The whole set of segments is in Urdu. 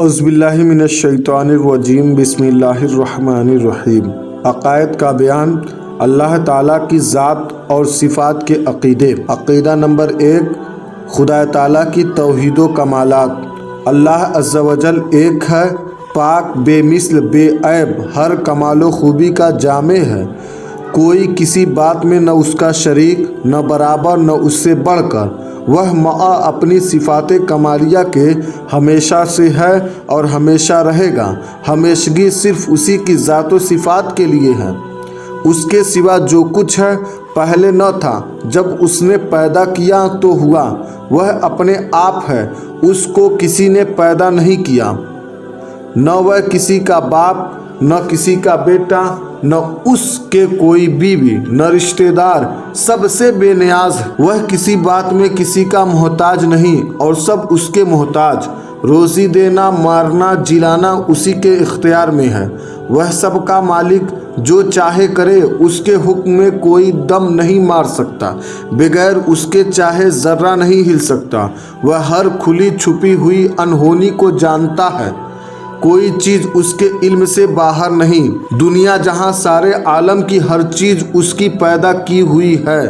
اعوذ باللہ من الشیطان الرجیم بسم اللہ الرحمن الرحیم۔ عقائد کا بیان، اللہ تعالیٰ کی ذات اور صفات کے عقیدے۔ عقیدہ نمبر 1، خدا تعالیٰ کی توحید و کمالات۔ اللہ عز و جل ایک ہے، پاک، بے مثل، بے عیب، ہر کمال و خوبی کا جامع ہے۔ کوئی کسی بات میں نہ اس کا شریک، نہ برابر، نہ اس سے بڑھ کر۔ وہ مع اپنی صفات کمالیہ کے ہمیشہ سے ہے اور ہمیشہ رہے گا۔ ہمیشگی صرف اسی کی ذات و صفات کے لیے ہے۔ اس کے سوا جو کچھ ہے پہلے نہ تھا، جب اس نے پیدا کیا تو ہوا۔ وہ اپنے آپ ہے، اس کو کسی نے پیدا نہیں کیا۔ نہ وہ کسی کا باپ، نہ کسی کا بیٹا، نہ اس کے کوئی بیوی، نہ رشتہ دار، سب سے بے نیاز ہے۔ وہ کسی بات میں کسی کا محتاج نہیں اور سب اس کے محتاج۔ روزی دینا، مارنا، جلانا اسی کے اختیار میں ہے۔ وہ سب کا مالک، جو چاہے کرے، اس کے حکم میں کوئی دم نہیں مار سکتا، بغیر اس کے چاہے ذرہ نہیں ہل سکتا۔ وہ ہر کھلی چھپی ہوئی انہونی کو جانتا ہے، کوئی چیز اس کے علم سے باہر نہیں۔ دنیا جہاں سارے عالم کی ہر چیز اس کی پیدا کی ہوئی ہے،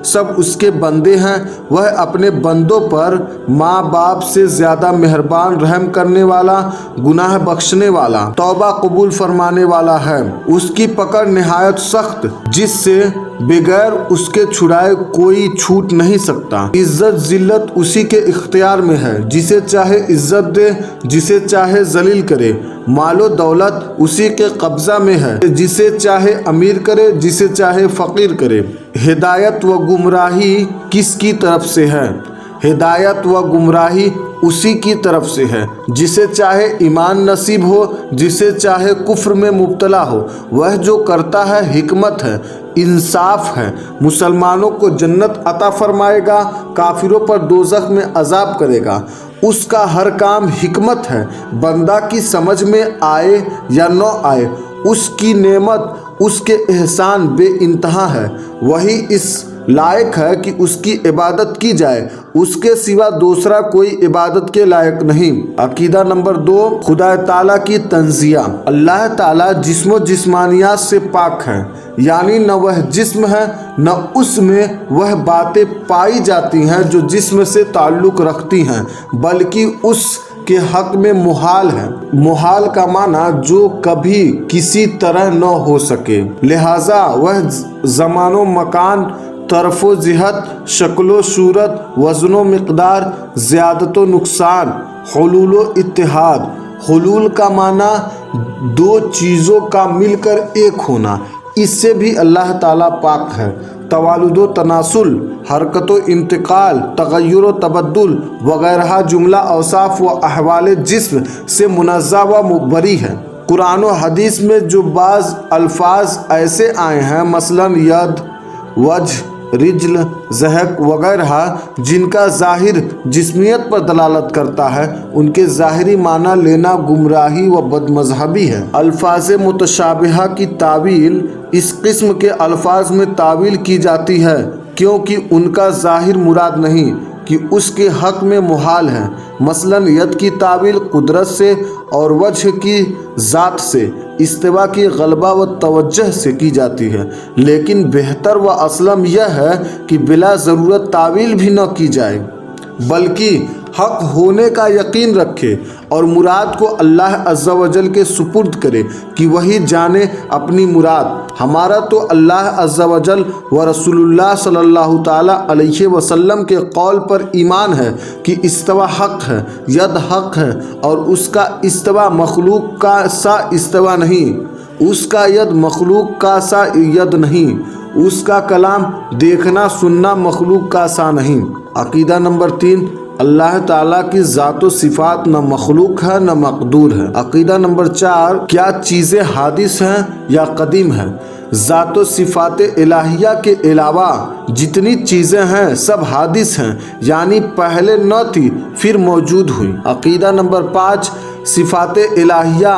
سب اس کے بندے ہیں۔ وہ اپنے بندوں پر ماں باپ سے زیادہ مہربان، رحم کرنے والا، گناہ بخشنے والا، توبہ قبول فرمانے والا ہے۔ اس کی پکڑ نہایت سخت، جس سے بغیر اس کے چھڑائے کوئی چھوٹ نہیں سکتا۔ عزت ذلت اسی کے اختیار میں ہے، جسے چاہے عزت دے، جسے چاہے ذلیل کرے۔ مال و دولت اسی کے قبضہ میں ہے، جسے چاہے امیر کرے، جسے چاہے فقیر کرے۔ ہدایت و گمراہی کس کی طرف سے ہے؟ ہدایت و گمراہی اسی کی طرف سے ہے، جسے چاہے ایمان نصیب ہو، جسے چاہے کفر میں مبتلا ہو۔ وہ جو کرتا ہے حکمت ہے، انصاف ہے۔ مسلمانوں کو جنت عطا فرمائے گا، کافروں پر دوزخ میں عذاب کرے گا۔ اس کا ہر کام حکمت ہے، بندہ کی سمجھ میں آئے یا نہ آئے۔ اس کی نعمت، اس کے احسان بے انتہا ہے۔ وہی اس لائق ہے کہ اس کی عبادت کی جائے، اس کے سوا دوسرا کوئی عبادت کے لائق نہیں۔ عقیدہ نمبر 2، خدا تعالیٰ کی تنزیہ۔ اللہ تعالیٰ جسم و جسمانیات سے پاک ہے، یعنی نہ وہ جسم ہے، نہ اس میں وہ باتیں پائی جاتی ہیں جو جسم سے تعلق رکھتی ہیں، بلکہ اس کے حق میں محال ہے۔ محال کا معنی جو کبھی کسی طرح نہ ہو سکے، لہٰذا وہ زمان و مکان، طرف و جہت، شکل و صورت، وزن و مقدار، زیادت و نقصان، حلول و اتحاد۔ حلول کا معنی دو چیزوں کا مل کر ایک ہونا، اس سے بھی اللہ تعالیٰ پاک ہے۔ توالد و تناسل، حرکت و انتقال، تغیر و تبدل وغیرہ جملہ اوصاف و احوال جسم سے منزہ و مبری ہے۔ قرآن و حدیث میں جو بعض الفاظ ایسے آئے ہیں، مثلاً ید، وجہ، رجل، ذہق وغیرہ، جن کا ظاہر جسمیت پر دلالت کرتا ہے، ان کے ظاہری معنی لینا گمراہی و بد مذہبی ہے۔ الفاظ متشابہہ کی تعویل، اس قسم کے الفاظ میں تعویل کی جاتی ہے کیونکہ ان کا ظاہر مراد نہیں کہ اس کے حق میں محال ہے۔ مثلاً ید کی تعویل قدرت سے اور وجہ کی ذات سے، استوا کی غلبہ و توجہ سے کی جاتی ہے، لیکن بہتر و اسلم یہ ہے کہ بلا ضرورت تعویل بھی نہ کی جائے، بلکہ حق ہونے کا یقین رکھے اور مراد کو اللہ عز و جل کے سپرد کرے کہ وہی جانے اپنی مراد۔ ہمارا تو اللہ عز و جل و رسول اللہ صلی اللہ تعالیٰ علیہ وسلم کے قول پر ایمان ہے کہ استوا حق ہے، ید حق ہے، اور اس کا استوا مخلوق کا سا استوا نہیں، اس کا ید مخلوق کا سا ید نہیں، اس کا کلام دیکھنا سننا مخلوق کا سا نہیں۔ عقیدہ نمبر 3، اللہ تعالیٰ کی ذات و صفات نہ مخلوق ہے نہ مقدور ہے۔ عقیدہ نمبر 4، کیا چیزیں حادث ہیں یا قدیم ہیں؟ ذات و صفات الہیہ کے علاوہ جتنی چیزیں ہیں سب حادث ہیں، یعنی پہلے نہ تھی پھر موجود ہوئی۔ عقیدہ نمبر 5، صفات الہیہ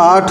8,